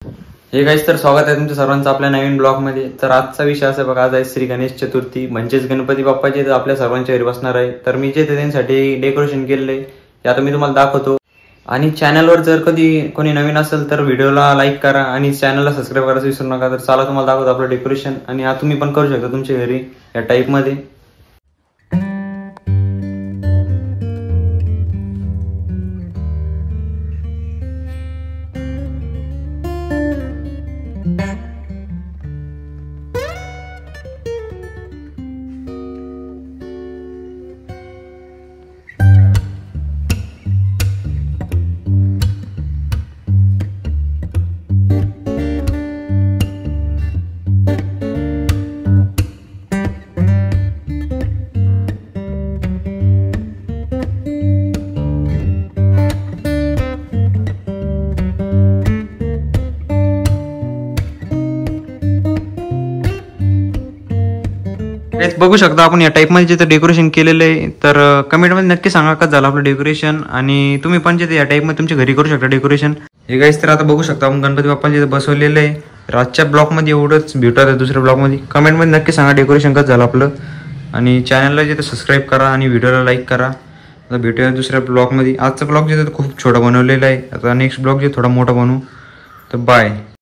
Hey guys, तर स्वागत आहे तुमच्या सर्वांचं आपल्या नवीन ब्लॉगमध्ये। तर आजचा विषय असा बघा, आज आहे श्री गणेश चतुर्थी, म्हणजेच गणपती बाप्पाचे तर आपल्या सर्वांच्या घरी बसणार आहे। तर मी जे त्यांच्यासाठी डेकोरेशन केलेले ते आता मी तुम्हाला दाखवतो। आणि चॅनलवर जर कधी कोणी नवीन असेल तर व्हिडिओला लाईक करा आणि चॅनलला सबस्क्राईब करायला विसरू नका। तर चला तुम्हाला दाखवतो आपलं डेकोरेशन, आणि आता तुम्ही पण करू शकता तुमच्या घरी या टाईपमध्ये। बघू शकता आपण या टाइप मध्ये जे डेकोरेशन केलेलं आहे। तर कमेंट मध्ये नक्की सांगा कसं झालं आपलं डेकोरेशन, आणि तुम्ही पण जे या टाइप मध्ये तुमच्या घरी करू शकता डेकोरेशन। हे गाईस, तर आता बघू शकता आपण गणपती बाप्पांचे बसवलेलं आहे। तर आजच्या ब्लॉग मध्ये एवढंच, भेटूया आता दुसऱ्या ब्लॉग मध्ये। कमेंट मध्ये नक्की सांगा डेकोरेशन कसं झालं आपलं, आणि चॅनलला जे सबस्क्राईब करा आणि व्हिडिओला लाईक करा। आता भेटूया दुसऱ्या ब्लॉग मध्ये। आजचा ब्लॉग जे खूप छोटा बनवलेला आहे, आता नेक्स्ट ब्लॉग जे थोडा मोठा बनवू। तर बाय।